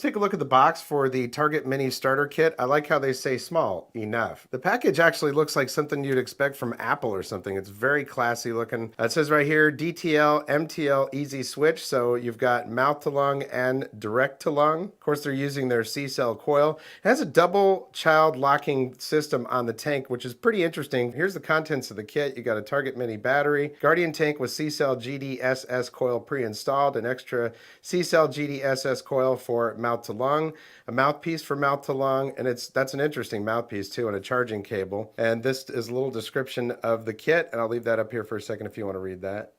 Take a look at the box for the Target Mini Starter Kit. I like how they say small enough. The package actually looks like something you'd expect from Apple or something. It's very classy looking. It says right here, DTL, MTL, easy switch. So you've got mouth to lung and direct to lung. Of course, they're using their C-cell coil. It has a double child locking system on the tank, which is pretty interesting. Here's the contents of the kit. You got a Target Mini battery, Guardian tank with C-cell GDSS coil pre-installed, an extra C-cell GDSS coil for mouth to lung, a mouthpiece for mouth to lung, and that's an interesting mouthpiece too, and a charging cable. And this is a little description of the kit, and I'll leave that up here for a second if you want to read that.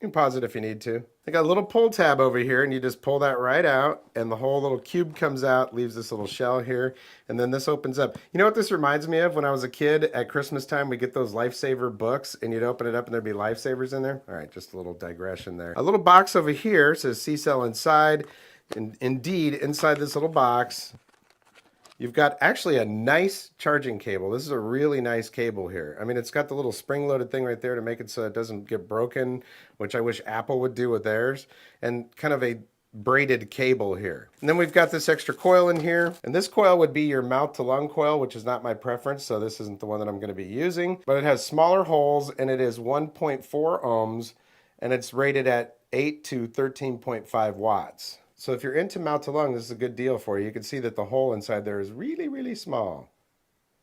You can pause it if you need to. They got a little pull tab over here, and you just pull that right out, and the whole little cube comes out, leaves this little shell here, and then this opens up. You know what this reminds me of? When I was a kid at Christmas time, we get those Lifesaver books, and you'd open it up, and there'd be Lifesavers in there. All right, just a little digression there. A little box over here says C-cell inside. And indeed, inside this little box, you've got actually a nice charging cable. This is a really nice cable here. I mean, it's got the little spring-loaded thing right there to make it so it doesn't get broken, which I wish Apple would do with theirs, and kind of a braided cable here. And then we've got this extra coil in here, and this coil would be your mouth to lung coil, which is not my preference, so this isn't the one that I'm going to be using, but it has smaller holes, and it is 1.4 ohms, and it's rated at 8 to 13.5 watts. So if you're into mouth to lung, this is a good deal for you. You can see that the hole inside there is really, really small.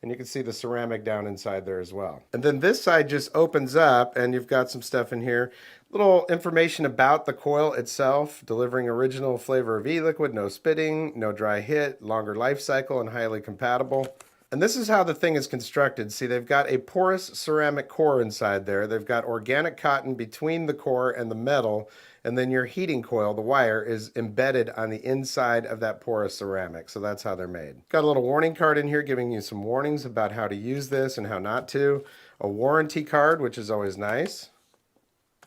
And you can see the ceramic down inside there as well. And then this side just opens up, and you've got some stuff in here. Little information about the coil itself, delivering original flavor of e-liquid, no spitting, no dry hit, longer life cycle, and highly compatible. And this is how the thing is constructed. See, they've got a porous ceramic core inside there. They've got organic cotton between the core and the metal. And then your heating coil, the wire, is embedded on the inside of that porous ceramic. So that's how they're made. Got a little warning card in here giving you some warnings about how to use this and how not to. A warranty card, which is always nice.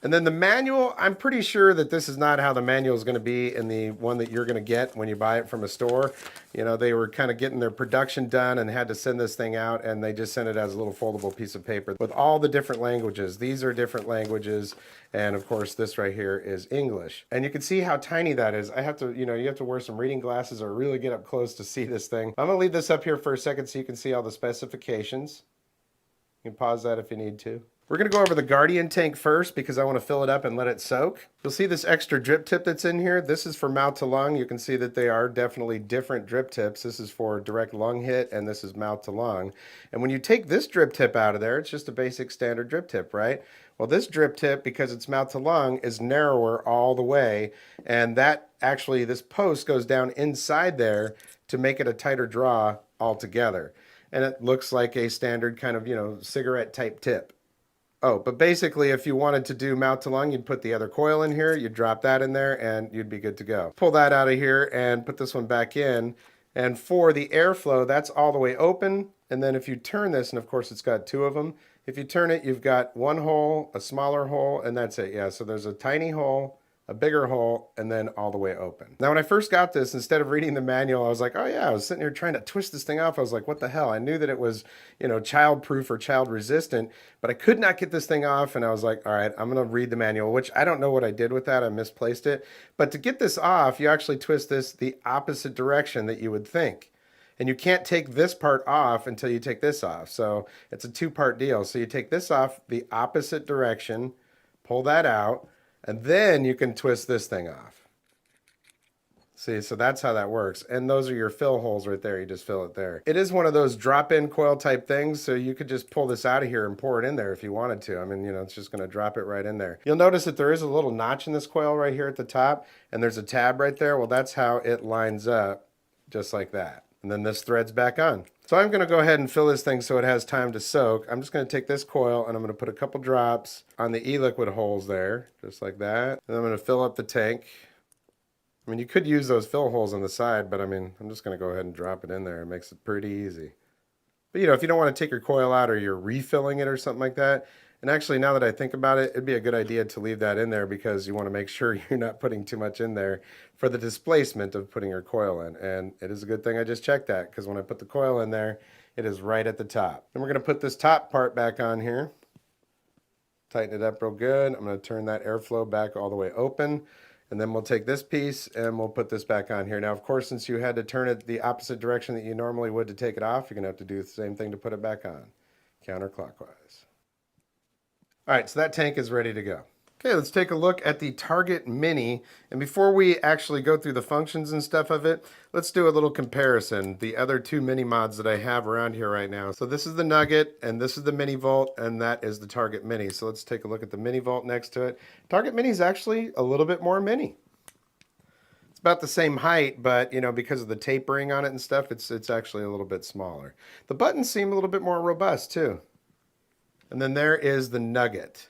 And then the manual, I'm pretty sure that this is not how the manual is going to be in the one that you're going to get when you buy it from a store. You know, they were kind of getting their production done and had to send this thing out, and they just sent it as a little foldable piece of paper with all the different languages. These are different languages, and of course this right here is English. And you can see how tiny that is. I have to, you have to wear some reading glasses or really get up close to see this thing. I'm going to leave this up here for a second so you can see all the specifications. You can pause that if you need to. We're going to go over the Guardian tank first because I want to fill it up and let it soak. You'll see this extra drip tip that's in here. This is for mouth to lung. You can see that they are definitely different drip tips. This is for direct lung hit, and this is mouth to lung. And when you take this drip tip out of there, it's just a basic standard drip tip, right? Well, this drip tip, because it's mouth to lung, is narrower all the way. And that actually, this post goes down inside there to make it a tighter draw altogether. And it looks like a standard kind of, cigarette type tip. Oh, but basically, if you wanted to do mouth to lung, you'd put the other coil in here, you'd drop that in there, and you'd be good to go. Pull that out of here and put this one back in. And for the airflow, that's all the way open. And then if you turn this, and of course it's got two of them, if you turn it, you've got one hole, a smaller hole, and that's it. Yeah, so there's a tiny hole, a bigger hole, and then all the way open. Now, when I first got this, instead of reading the manual, I was like, oh yeah, I was sitting here trying to twist this thing off. I was like, what the hell? I knew that it was, child-proof or child-resistant, but I could not get this thing off, and I was like, all right, I'm gonna read the manual, which I don't know what I did with that. I misplaced it. But to get this off, you actually twist this the opposite direction that you would think. And you can't take this part off until you take this off. So it's a two-part deal. So you take this off the opposite direction, pull that out, and then you can twist this thing off. See, so that's how that works. And those are your fill holes right there. You just fill it there. It is one of those drop-in coil type things, so you could just pull this out of here and pour it in there if you wanted to. I mean, it's just going to drop it right in there. You'll notice that there is a little notch in this coil right here at the top, and there's a tab right there. Well, that's how it lines up, just like that. And then this threads back on. So I'm going to go ahead and fill this thing so it has time to soak. I'm just going to take this coil and I'm going to put a couple drops on the e-liquid holes there, just like that. And I'm going to fill up the tank. I mean, you could use those fill holes on the side, but I mean, I'm just going to go ahead and drop it in there. It makes it pretty easy. But if you don't want to take your coil out or you're refilling it or something like that, and actually now that I think about it, it'd be a good idea to leave that in there because you want to make sure you're not putting too much in there for the displacement of putting your coil in. And it is a good thing I just checked that because when I put the coil in there, it is right at the top. Then we're going to put this top part back on here. Tighten it up real good. I'm going to turn that airflow back all the way open. And then we'll take this piece and we'll put this back on here. Now, of course, since you had to turn it the opposite direction that you normally would to take it off, you're going to have to do the same thing to put it back on, counterclockwise. All right, so that tank is ready to go. Okay, let's take a look at the Target Mini. And before we actually go through the functions and stuff of it, let's do a little comparison. The other two mini mods that I have around here right now. So this is the Nugget, and this is the Mini Volt, and that is the Target Mini. So let's take a look at the Mini Volt next to it. Target Mini is actually a little bit more mini. It's about the same height, but you know, because of the tapering on it and stuff, it's actually a little bit smaller. The buttons seem a little bit more robust too. And then there is the Nugget.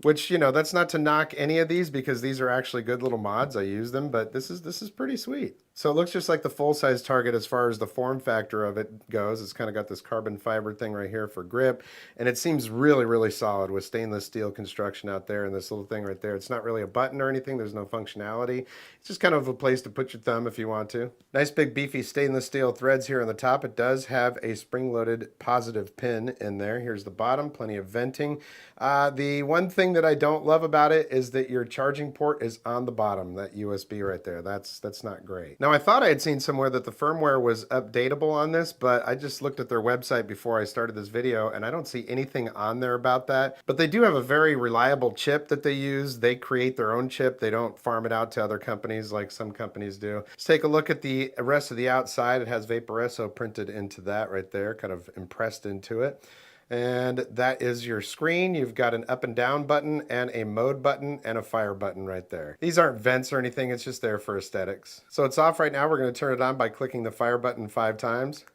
Which, you know, that's not to knock any of these because these are actually good little mods. I use them, but this is pretty sweet. So it looks just like the full-size Target as far as the form factor of it goes. It's kind of got this carbon fiber thing right here for grip, and it seems really, really solid with stainless steel construction out there and this little thing right there. It's not really a button or anything. There's no functionality. It's just kind of a place to put your thumb if you want to. Nice big beefy stainless steel threads here on the top. It does have a spring-loaded positive pin in there. Here's the bottom, plenty of venting. The one thing that I don't love about it is that your charging port is on the bottom, that USB right there. That's not great. Now, I thought I had seen somewhere that the firmware was updatable on this, but I just looked at their website before I started this video, and I don't see anything on there about that. But they do have a very reliable chip that they use. They create their own chip. They don't farm it out to other companies like some companies do. Let's take a look at the rest of the outside. It has Vaporesso printed into that right there, kind of impressed into it. And that is your screen. You've got an up and down button and a mode button and a fire button right there. These aren't vents or anything, it's just there for aesthetics. So it's off right now. We're going to turn it on by clicking the fire button 5 times.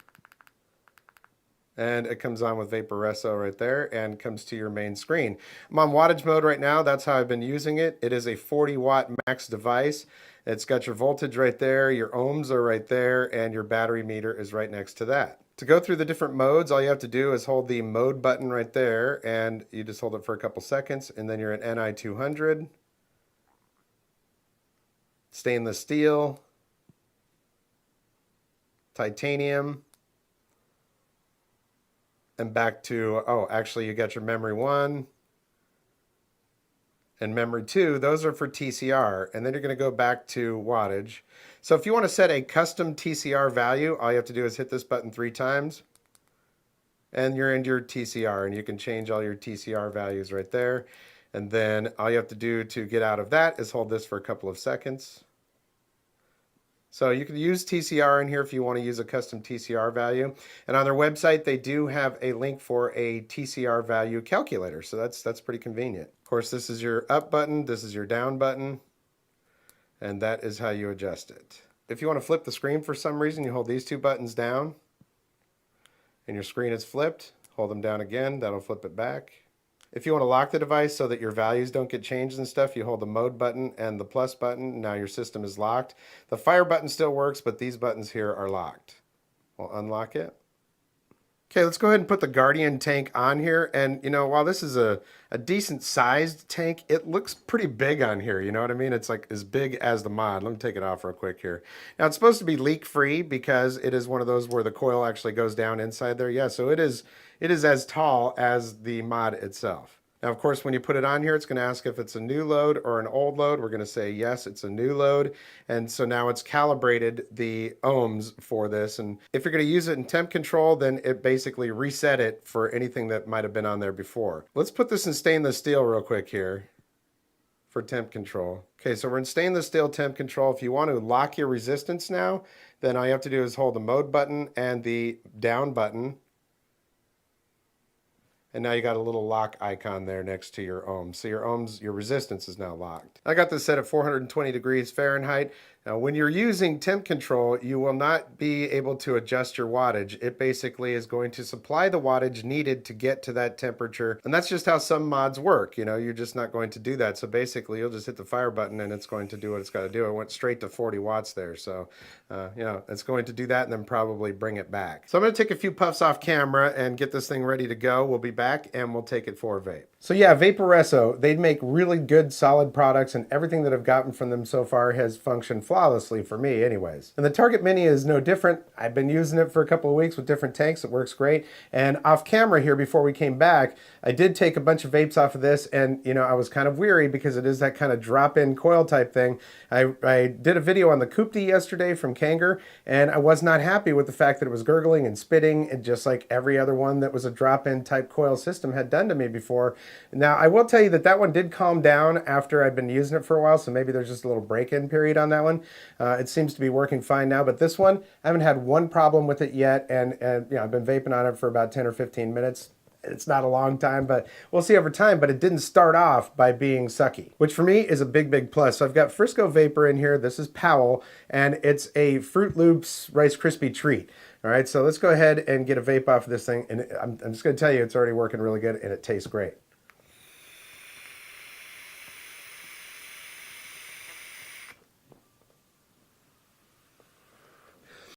And it comes on with Vaporesso right there and comes to your main screen. I'm on wattage mode right now. That's how I've been using it. It is a 40 watt max device. It's got your voltage right there, your ohms are right there, and your battery meter is right next to that. To go through the different modes, all you have to do is hold the mode button right there, and you just hold it for a couple seconds, and then you're at NI 200, stainless steel, titanium, and back to, oh, actually you got your memory 1 and memory 2. Those are for TCR, and then you're going to go back to wattage. So if you want to set a custom TCR value, all you have to do is hit this button 3 times, and you're into your TCR, and you can change all your TCR values right there. And then all you have to do to get out of that is hold this for a couple of seconds. So you can use TCR in here if you want to use a custom TCR value. And on their website, they do have a link for a TCR value calculator. So that's pretty convenient. Of course, this is your up button, this is your down button, and that is how you adjust it. If you want to flip the screen for some reason, you hold these 2 buttons down, and your screen is flipped. Hold them down again, that'll flip it back. If you want to lock the device so that your values don't get changed and stuff, you hold the mode button and the plus button. Now your system is locked. The fire button still works, but these buttons here are locked. We'll unlock it. Okay, let's go ahead and put the Guardian tank on here. And, you know, while this is a decent sized tank, it looks pretty big on here. You know what I mean? It's like as big as the mod. Let me take it off real quick here. Now, it's supposed to be leak free because it is one of those where the coil actually goes down inside there. Yeah, so it is as tall as the mod itself. Now, of course, when you put it on here, it's going to ask if it's a new load or an old load. We're going to say, yes, it's a new load. And so now it's calibrated the ohms for this. And if you're going to use it in temp control, then it basically reset it for anything that might have been on there before. Let's put this in stainless steel real quick here for temp control. Okay, so we're in stainless steel temp control. If you want to lock your resistance now, then all you have to do is hold the mode button and the down button. And now you got a little lock icon there next to your ohms. So your ohms, your resistance is now locked. I got this set at 420 degrees Fahrenheit. Now, when you're using temp control, you will not be able to adjust your wattage. It basically is going to supply the wattage needed to get to that temperature. And that's just how some mods work. You know, you're just not going to do that. So basically, you'll just hit the fire button and it's going to do what it's got to do. It went straight to 40 watts there. So, you know, it's going to do that and then probably bring it back. So I'm going to take a few puffs off camera and get this thing ready to go. We'll be back and we'll take it for a vape. So yeah, Vaporesso, they make really good, solid products, and everything that I've gotten from them so far has functioned flawlessly for me anyways. And the Target Mini is no different. I've been using it for a couple of weeks with different tanks. It works great. And off camera here before we came back, I did take a bunch of vapes off of this, and I was kind of weary because it is that kind of drop-in coil type thing. I did a video on the Kupti yesterday from Kanger, and I was not happy with the fact that it was gurgling and spitting, and just like every other one that was a drop-in type coil system had done to me before. Now, I will tell you that that one did calm down after I'd been using it for a while, so maybe there's just a little break-in period on that one. It seems to be working fine now, but this one, I haven't had one problem with it yet, and I've been vaping on it for about 10 or 15 minutes. It's not a long time, but we'll see over time. But it didn't start off by being sucky, which for me is a big, big plus. So I've got Frisco Vapor in here. This is Powell, and it's a Fruit Loops Rice Krispie treat. All right, so let's go ahead and get a vape off of this thing. And I'm just going to tell you, it's already working really good, and it tastes great.